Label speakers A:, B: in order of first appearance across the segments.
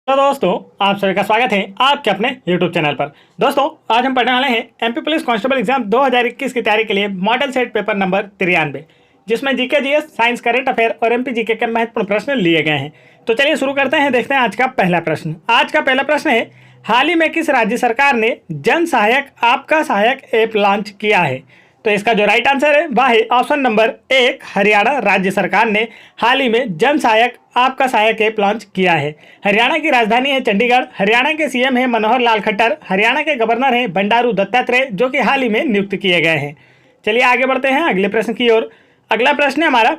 A: तो दोस्तों, आप सभी का स्वागत है आपके अपने YouTube चैनल पर। दोस्तों, आज हम पढ़ने वाले हैं एमपी पुलिस कांस्टेबल एग्जाम 2021 की तैयारी के लिए मॉडल सेट पेपर नंबर 93, जिसमें GK GS, science, current affair और एमपी जीके के महत्वपूर्ण प्रश्न लिए गए हैं। तो चलिए शुरू करते हैं। देखते हैं आज का पहला प्रश्न। आज का पहला प्रश्न है, हाल ही में किस राज्य सरकार ने जन सहायक आपका सहायक ऐप लॉन्च किया है? तो इसका जो राइट आंसर है वह है ऑप्शन नंबर 1, हरियाणा राज्य सरकार ने हाल ही में जन सहायक आपका सहायक ऐप लॉन्च किया है। हरियाणा की राजधानी है चंडीगढ़। हरियाणा के सीएम है मनोहर लाल खट्टर। हरियाणा के गवर्नर हैं बंडारू दत्तात्रेय, जो कि हाल ही में नियुक्त किए गए हैं। चलिए आगे बढ़ते हैं अगले प्रश्न की ओर। अगला प्रश्न है हमारा,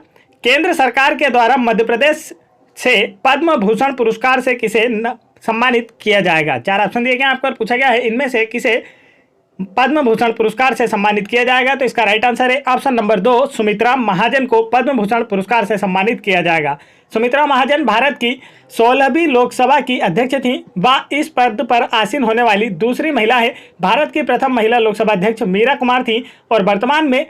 A: केंद्र सरकार के द्वारा मध्य प्रदेश से पद्म भूषण पुरस्कार से किसे सम्मानित किया जाएगा? 4 ऑप्शन दिए गए आपको, पूछा गया है इनमें से किसे पद्म भूषण पुरस्कार से सम्मानित किया जाएगा? तो इसका राइट आंसर है ऑप्शन नंबर 2, सुमित्रा महाजन को पद्म भूषण पुरस्कार से सम्मानित किया जाएगा। सुमित्रा महाजन भारत की 16वीं लोकसभा की अध्यक्ष थी। वह इस पद पर आसीन होने वाली दूसरी महिला है। भारत की प्रथम महिला लोकसभा अध्यक्ष मीरा कुमार थी और वर्तमान में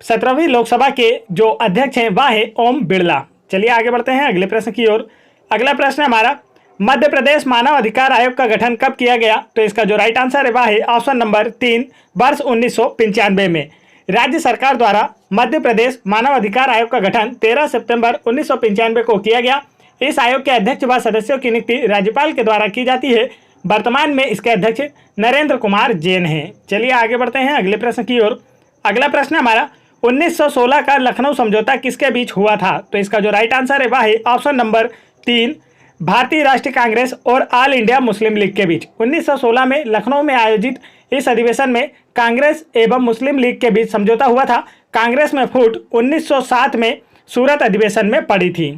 A: 17वीं लोकसभा के जो अध्यक्ष हैं वह है ओम बिरला। चलिए आगे बढ़ते हैं अगले प्रश्न की ओर। अगला प्रश्न हमारा, मध्य प्रदेश मानव अधिकार आयोग का गठन कब किया गया? तो इसका जो राइट आंसर है वह है ऑप्शन नंबर 3, वर्ष 1995 में। राज्य सरकार द्वारा मध्य प्रदेश मानव अधिकार आयोग का गठन 13 सितंबर 1995 को किया गया। इस आयोग के अध्यक्ष व सदस्यों की नियुक्ति राज्यपाल के द्वारा की जाती है। वर्तमान में इसके अध्यक्ष नरेंद्र कुमार जैन हैं। चलिए आगे बढ़ते हैं अगले प्रश्न की ओर। अगला प्रश्न हमारा, 1916 का लखनऊ समझौता किसके बीच हुआ था? तो इसका जो राइट आंसर है वह है ऑप्शन नंबर 3, भारतीय राष्ट्रीय कांग्रेस और ऑल इंडिया मुस्लिम लीग के बीच। 1916 में लखनऊ में आयोजित इस अधिवेशन में कांग्रेस एवं मुस्लिम लीग के बीच समझौता हुआ था। कांग्रेस में फूट 1907 में सूरत अधिवेशन में पड़ी थी।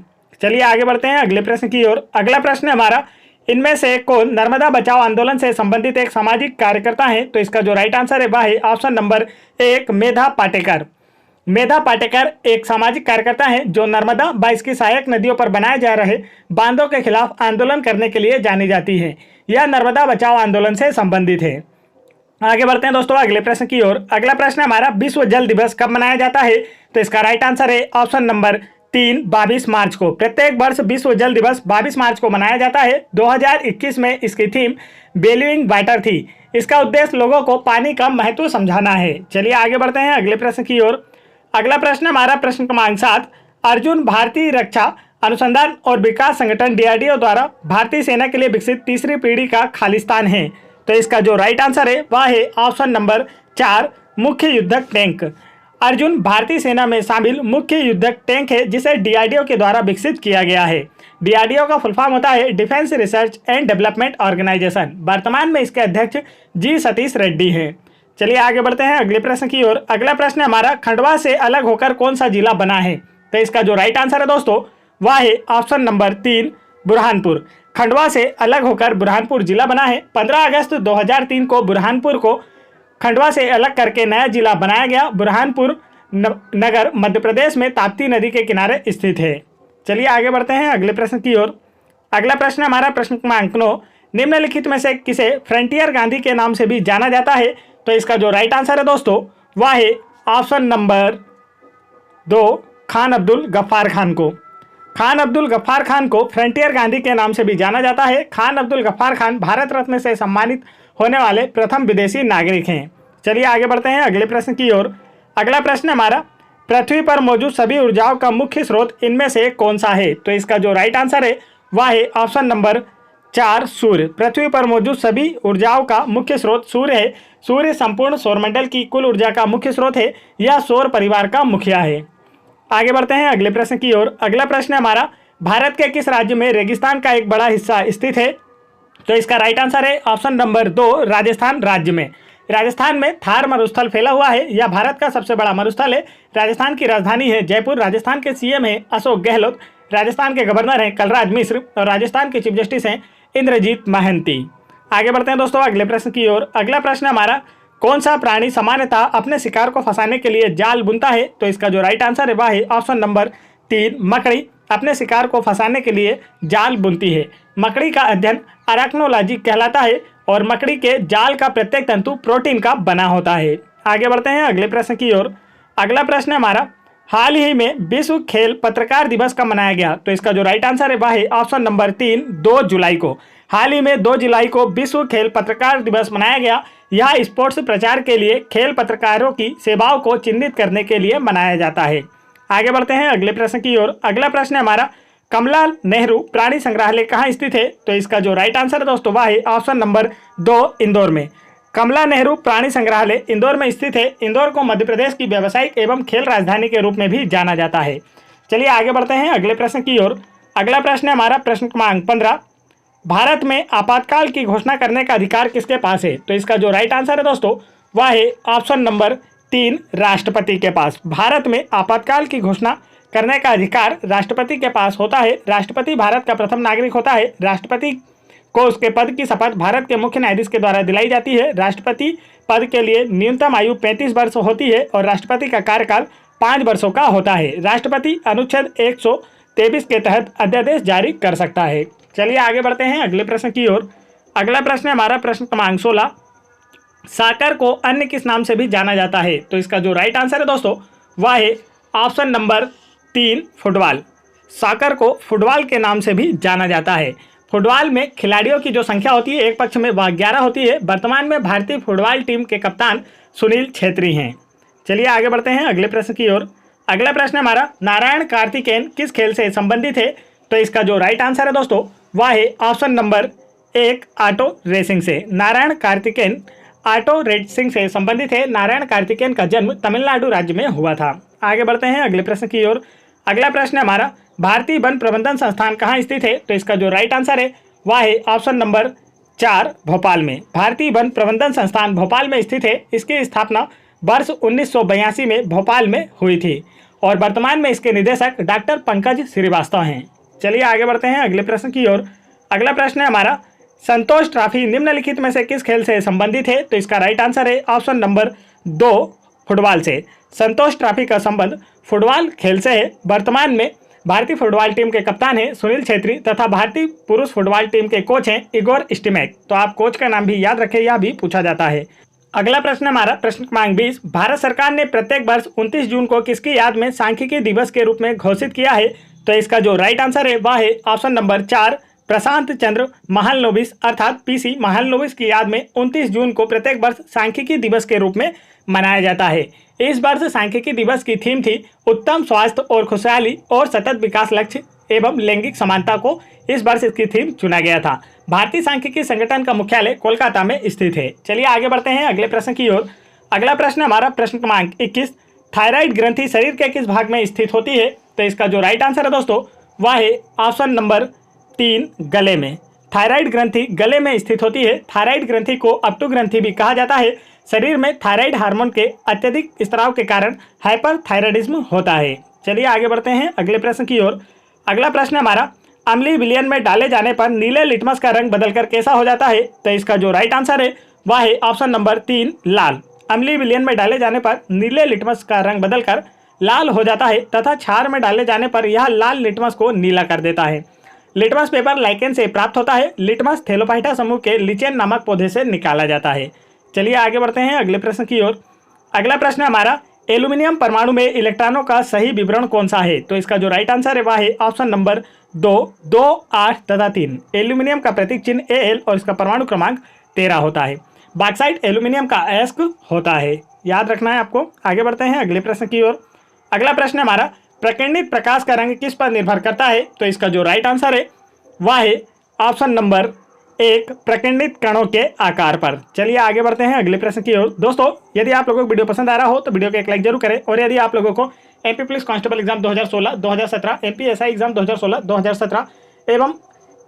A: चलिए आगे बढ़ते हैं अगले प्रश्न की ओर। अगला प्रश्न हमारा, इनमें से कौन नर्मदा बचाओ आंदोलन से संबंधित एक सामाजिक कार्यकर्ता है? तो इसका जो राइट आंसर है वह है ऑप्शन नंबर 1, मेधा पाटेकर। मेधा पाटेकर एक सामाजिक कार्यकर्ता हैं जो नर्मदा व इसकी सहायक नदियों पर बनाए जा रहे बांधों के खिलाफ आंदोलन करने के लिए जानी जाती है। यह नर्मदा बचाओ आंदोलन से संबंधित है। आगे बढ़ते हैं दोस्तों अगले प्रश्न की ओर। अगला प्रश्न हमारा, विश्व जल दिवस कब मनाया जाता है? तो इसका राइट आंसर है ऑप्शन नंबर 3, 22 मार्च को। प्रत्येक वर्ष विश्व जल दिवस 22 मार्च को मनाया जाता है। 2021 में इसकी थीम वैल्यूइंग वाटर थी। इसका उद्देश्य लोगों को पानी का महत्व समझाना है। चलिए आगे बढ़ते हैं अगले प्रश्न की ओर। अगला प्रश्न हमारा प्रश्न क्रमांक 7, अर्जुन भारतीय रक्षा अनुसंधान और विकास संगठन डीआरडीओ द्वारा भारतीय सेना के लिए विकसित तीसरी पीढ़ी का खालिस्तान है। तो इसका जो राइट आंसर है वह है ऑप्शन नंबर 4, मुख्य युद्धक टैंक। अर्जुन भारतीय सेना में शामिल मुख्य युद्धक टैंक है जिसे डीआरडीओ के द्वारा विकसित किया गया है। डीआरडीओ का फुल फॉर्म होता है defence research and development organisation. वर्तमान में इसके अध्यक्ष जी सतीश रेड्डी हैं। चलिए आगे बढ़ते हैं अगले प्रश्न की ओर। अगला प्रश्न हमारा, खंडवा से अलग होकर कौन सा जिला बना है? तो इसका जो राइट आंसर है दोस्तों वह है ऑप्शन नंबर 3, बुरहानपुर। खंडवा से अलग होकर बुरहानपुर जिला बना है। 15 अगस्त 2003 को बुरहानपुर को खंडवा से अलग करके नया जिला बनाया गया। बुरहानपुर नगर मध्य प्रदेश में ताप्ती नदी के किनारे स्थित है। चलिए आगे बढ़ते हैं अगले प्रश्न की ओर। अगला प्रश्न हमारा प्रश्न क्रमांक 9, निम्नलिखित में से किसे फ्रंटियर गांधी के नाम से भी जाना जाता है? तो इसका जो राइट आंसर है दोस्तों वह है ऑप्शन नंबर 2, खान अब्दुल गफ्फार खान को। खान अब्दुल गफ्फार खान को फ्रंटियर गांधी के नाम से भी जाना जाता है। खान अब्दुल गफ्फार खान भारत रत्न से सम्मानित होने वाले प्रथम विदेशी नागरिक हैं। चलिए आगे बढ़ते हैं अगले प्रश्न की ओर। अगला प्रश्न हमारा, पृथ्वी पर मौजूद सभी ऊर्जाओं का मुख्य स्रोत इनमें से कौन सा है? तो इसका जो राइट आंसर है वह है ऑप्शन नंबर 4, सूर्य। पृथ्वी पर मौजूद सभी ऊर्जाओं का मुख्य स्रोत सूर्य है। सूर्य संपूर्ण सौरमंडल की कुल ऊर्जा का मुख्य स्रोत है। यह सौर परिवार का मुखिया है। आगे बढ़ते हैं अगले प्रश्न की ओर। अगला प्रश्न हमारा, भारत के किस राज्य में रेगिस्तान का एक बड़ा हिस्सा स्थित है? तो इसका राइट आंसर है ऑप्शन नंबर 2, राजस्थान राज्य में। राजस्थान में थार मरुस्थल फैला हुआ है। यह भारत का सबसे बड़ा मरुस्थल है। राजस्थान की राजधानी है जयपुर। राजस्थान के सीएम हैं अशोक गहलोत। राजस्थान के गवर्नर हैं कलराज मिश्र और राजस्थान के चीफ जस्टिस हैं इंद्रजीत महांती। आगे बढ़ते हैं दोस्तों अगले प्रश्न की ओर। अगला प्रश्न हमारा, कौन सा प्राणी सामान्यतः अपने शिकार को फंसाने के लिए जाल बुनता है? तो इसका जो राइट आंसर है वह है ऑप्शन नंबर 3, मकड़ी अपने शिकार को फंसाने के लिए जाल बुनती है। मकड़ी का अध्ययन अराक्नोलॉजी कहलाता है और मकड़ी के जाल का प्रत्येक तंतु प्रोटीन का बना होता है। आगे बढ़ते हैं अगले प्रश्न की ओर। अगला प्रश्न हमारा, हाल ही में विश्व खेल पत्रकार दिवस कब मनाया गया? तो इसका जो राइट आंसर है वह है ऑप्शन नंबर 3, 2 जुलाई को। हाल ही में 2 जुलाई को विश्व खेल पत्रकार दिवस मनाया गया। यह स्पोर्ट्स प्रचार के लिए खेल पत्रकारों की सेवाओं को चिन्हित करने के लिए मनाया जाता है। आगे बढ़ते हैं अगले प्रश्न की ओर। अगला प्रश्न है हमारा, कमला नेहरू प्राणी संग्रहालय कहाँ स्थित है? तो इसका जो राइट आंसर है दोस्तों वह है ऑप्शन नंबर 2 इंदौर में। कमला नेहरू प्राणी संग्रहालय इंदौर में स्थित है। इंदौर को मध्य प्रदेश की व्यावसायिक एवं खेल राजधानी के रूप में भी जाना जाता है। चलिए आगे बढ़ते हैं अगले प्रश्न की ओर। अगला प्रश्न है हमारा प्रश्न क्रमांक 15, भारत में आपातकाल की घोषणा करने का अधिकार किसके पास है? तो इसका जो राइट आंसर है दोस्तों वह है ऑप्शन नंबर 3 राष्ट्रपति के पास। भारत में आपातकाल की घोषणा करने का अधिकार राष्ट्रपति के पास होता है। राष्ट्रपति भारत का प्रथम नागरिक होता है। राष्ट्रपति को उसके पद की शपथ भारत के मुख्य न्यायाधीश के द्वारा दिलाई जाती है। राष्ट्रपति पद के लिए न्यूनतम आयु 35 वर्ष होती है और राष्ट्रपति का कार्यकाल 5 वर्षों का होता है। राष्ट्रपति अनुच्छेद 123 के तहत अध्यादेश जारी कर सकता है। चलिए आगे बढ़ते हैं अगले प्रश्न की ओर। अगला प्रश्न है हमारा प्रश्न क्रमांक 16, साकर को अन्य किस नाम से भी जाना जाता है? तो इसका जो राइट आंसर है दोस्तों वह है ऑप्शन नंबर 3 फुटबॉल। साकर को फुटबॉल के नाम से भी जाना जाता है। फुटबॉल में खिलाड़ियों की जो संख्या होती है एक पक्ष में वह 11 होती है। वर्तमान में भारतीय फुटबॉल टीम के कप्तान सुनील छेत्री हैं। चलिए आगे बढ़ते हैं अगले प्रश्न की ओर। अगला प्रश्न हमारा, नारायण कार्तिकेयन किस खेल से संबंधित है? तो इसका जो राइट आंसर है दोस्तों वह है ऑप्शन नंबर 1 ऑटो रेसिंग से। नारायण कार्तिकेयन ऑटो रेसिंग से संबंधित है। नारायण कार्तिकेयन का जन्म तमिलनाडु राज्य में हुआ था। आगे बढ़ते हैं अगले प्रश्न की ओर। अगला प्रश्न है हमारा, भारतीय वन प्रबंधन संस्थान कहाँ स्थित है? तो इसका जो राइट आंसर है वह है ऑप्शन नंबर 4 भोपाल में। भारतीय वन प्रबंधन संस्थान भोपाल में स्थित है। इसकी स्थापना वर्ष 1982 में भोपाल में हुई थी और वर्तमान में इसके निदेशक डॉक्टर पंकज श्रीवास्तव हैं। चलिए आगे बढ़ते हैं अगले प्रश्न की ओर। अगला प्रश्न है हमारा, संतोष ट्रॉफी निम्नलिखित में से किस खेल से संबंधित है? तो इसका राइट आंसर है ऑप्शन नंबर 2 फुटबॉल से। संतोष ट्रॉफी का संबंध फुटबॉल खेल से है। वर्तमान में भारतीय फुटबॉल टीम के कप्तान हैं सुनील छेत्री तथा भारतीय पुरुष फुटबॉल टीम के कोच हैं इगोर स्टिमैक। तो आप कोच का नाम भी याद रखें, यह भी पूछा जाता है। अगला प्रश्न हमारा प्रश्न क्रमांक 20, भारत सरकार ने प्रत्येक वर्ष 29 जून को किसकी याद में सांख्यिकी दिवस के रूप में घोषित किया है? तो इसका जो राइट आंसर है वह है ऑप्शन नंबर 4 प्रशांत चंद्र महालनोबिस अर्थात पीसी महालनोबिस की याद में 29 जून को प्रत्येक वर्ष सांख्यिकी दिवस के रूप में मनाया जाता है। इस वर्ष सांख्यिकी दिवस की थीम थी उत्तम स्वास्थ्य और खुशहाली और सतत विकास लक्ष्य एवं लैंगिक समानता को इस वर्ष इसकी थीम चुना गया था। भारतीय सांख्यिकी संगठन का मुख्यालय कोलकाता में स्थित है। चलिए आगे बढ़ते हैं अगले प्रश्न की ओर। अगला प्रश्न हमारा प्रश्न क्रमांक 21, थायराइड ग्रंथि शरीर के किस भाग में स्थित होती है? तो इसका जो राइट आंसर है दोस्तों वह है ऑप्शन नंबर 3 गले में। थायराइड ग्रंथि गले में स्थित होती है। थायराइड ग्रंथि को अपटू ग्रंथि भी कहा जाता है। शरीर में थायराइड हार्मोन के अत्यधिक स्त्राव के कारण हाइपरथायराइडिज्म होता है। चलिए आगे बढ़ते हैं अगले प्रश्न की ओर। अगला प्रश्न हमारा, अम्लीय विलयन में डाले जाने पर नीले लिटमस का रंग बदलकर कैसा हो जाता है? तो इसका जो राइट आंसर है वह है ऑप्शन नंबर 3 लाल। अम्लीय विलयन में डाले जाने पर नीले लिटमस का रंग बदलकर लाल हो जाता है तथा क्षार में डाले जाने पर यह लाल लिटमस को नीला कर देता है। लिटमस पेपर लाइकेन से प्राप्त होता है। लिटमस थैलोफाइटा समूह के लिचेन नामक पौधे से निकाला जाता है। चलिए आगे बढ़ते हैं अगले प्रश्न की ओर। अगला प्रश्न हमारा, एल्यूमिनियम परमाणु में इलेक्ट्रॉनों का सही विवरण कौन सा है? तो इसका जो राइट आंसर है वह है ऑप्शन नंबर 2, 2, 8 तथा 3। एल्यूमिनियम का प्रतीक चिन्ह Al और इसका परमाणु क्रमांक 13 होता है। बॉक्साइट एल्यूमिनियम का अयस्क होता है, याद रखना है आपको। आगे बढ़ते हैं अगले प्रश्न की ओर। अगला प्रश्न हमारा, प्रकीर्णित प्रकाश का रंग किस पर निर्भर करता है? तो इसका जो राइट आंसर है वह है ऑप्शन नंबर 1 प्रकीर्णित कणों के आकार पर। चलिए आगे बढ़ते हैं अगले प्रश्न की ओर। दोस्तों यदि आप लोगों को वीडियो पसंद आ रहा हो तो वीडियो को एक लाइक जरूर करें और यदि आप लोगों को MP police constable exam 2016, 2017, MP SI exam 2016, 2017 एवं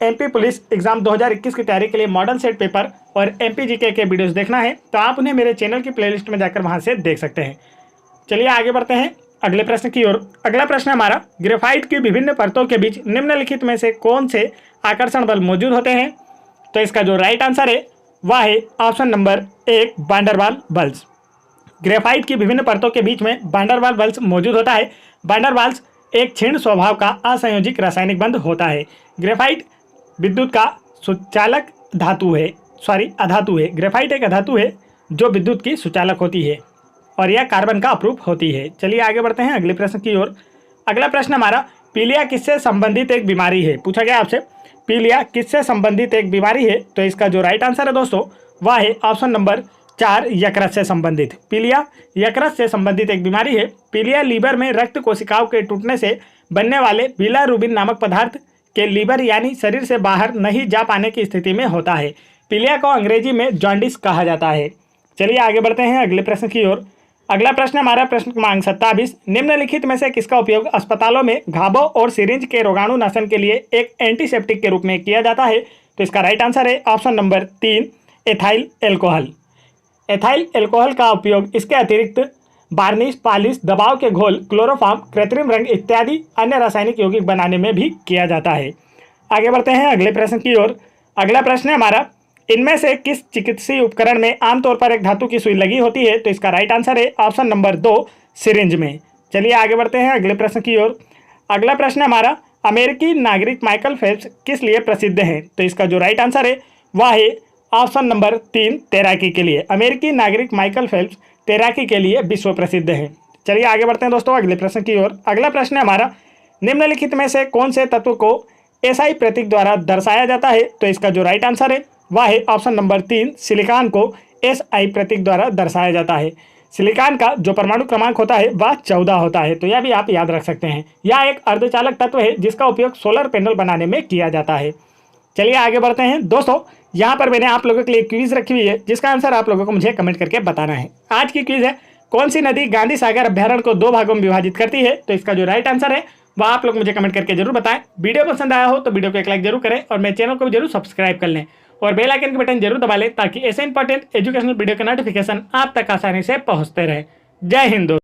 A: एमपी पुलिस एग्जाम 2021 की तैयारी के लिए मॉडल सेट पेपर और एमपी जीके के वीडियोस देखना है तो आप उन्हें मेरे चैनल की प्लेलिस्ट में जाकर वहां से देख सकते हैं। चलिए आगे बढ़ते हैं अगले प्रश्न की ओर। अगला प्रश्न हमारा, ग्रेफाइट की विभिन्न परतों के बीच निम्नलिखित में से कौन से आकर्षण बल मौजूद होते हैं? तो इसका जो राइट आंसर है वह है option number 1 van der Waal balls. Graphite की विभिन्न परतों के बीच में वांडरवाल बल्स मौजूद होता है। वांडरवाल्स एक क्षीण स्वभाव का असंयोजिक रासायनिक बंध होता है। ग्रेफाइट विद्युत का सुचालक अधातु है। ग्रेफाइट एक अधातु है जो विद्युत की सुचालक होती है और यह कार्बन का अपरूप होती है। चलिए आगे बढ़ते हैं अगले प्रश्न की ओर। अगला प्रश्न हमारा, पीलिया किससे संबंधित एक बीमारी है? पूछा गया आपसे। पीलिया किससे संबंधित एक बीमारी है? तो इसका जो राइट आंसर है दोस्तों वह है ऑप्शन नंबर 4 यकृत से संबंधित। पीलिया यकृत से संबंधित एक बीमारी है। पीलिया लीवर में रक्त कोशिकाओं के टूटने से बनने वाले बिलारुबिन नामक पदार्थ के लीवर यानी शरीर से बाहर नहीं जा पाने की स्थिति में होता है। पीलिया को अंग्रेजी में जॉन्डिस कहा जाता है। चलिए आगे बढ़ते हैं अगले प्रश्न की ओर। अगला प्रश्न हमारा प्रश्न क्रमांक 27। निम्नलिखित में से किसका उपयोग अस्पतालों में घावों और सिरिंज के रोगाणु नाशन के लिए एक एंटीसेप्टिक के रूप में किया जाता है? तो इसका राइट आंसर है option number 3 ethyl alcohol. Ethyl alcohol का उपयोग इसके अतिरिक्त वार्निश, पॉलिश, दबाव के घोल, क्लोरोफॉर्म, कृत्रिम रंग इत्यादि अन्य रासायनिक यौगिक बनाने में भी किया जाता है। आगे बढ़ते हैं अगले प्रश्न की ओर। अगला प्रश्न है हमारा, इनमें से किस चिकित्सीय उपकरण में आमतौर पर एक धातु की सुई लगी होती है? तो इसका राइट आंसर है ऑप्शन नंबर 2 सिरिंज में। चलिए आगे बढ़ते हैं अगले प्रश्न की ओर। अगला प्रश्न है हमारा, अमेरिकी नागरिक माइकल फेल्प्स किस लिए प्रसिद्ध हैं? तो इसका जो राइट आंसर है वह है ऑप्शन नंबर 3 तैराकी के लिए। अमेरिकी नागरिक माइकल फेल्प्स तैराकी के लिए विश्व प्रसिद्ध है। चलिए आगे बढ़ते हैं दोस्तों अगले प्रश्न की ओर। अगला प्रश्न है हमारा, निम्नलिखित में से कौन से तत्व को एसआई प्रतीक द्वारा दर्शाया जाता है? तो इसका जो राइट आंसर है वह है ऑप्शन नंबर 3 सिलिकॉन को एसआई प्रतीक द्वारा दर्शाया जाता है। सिलिकॉन का जो परमाणु क्रमांक होता है वह 14 होता है, तो यह भी आप याद रख सकते हैं। यह एक अर्धचालक तत्व है जिसका उपयोग सोलर पैनल बनाने में किया जाता है। चलिए आगे बढ़ते हैं दोस्तों। यहाँ पर मैंने आप लोगों के लिए क्विज रखी हुई है जिसका आंसर आप लोगों को मुझे कमेंट करके बताना है। आज की क्विज है, कौन सी नदी गांधी सागर अभ्यारण्य को 2 भागों में विभाजित करती है? तो इसका जो राइट आंसर है वह आप लोग मुझे कमेंट करके जरूर बताएं। वीडियो पसंद आया हो तो वीडियो को एक लाइक जरूर करें और मेरे चैनल को भी जरूर सब्सक्राइब कर लें और बेल आइकन के बटन जरूर दबा लें ताकि ऐसे इंपॉर्टेंट एजुकेशनल वीडियो के नोटिफिकेशन आप तक आसानी से पहुंचते रहे। जय हिंद।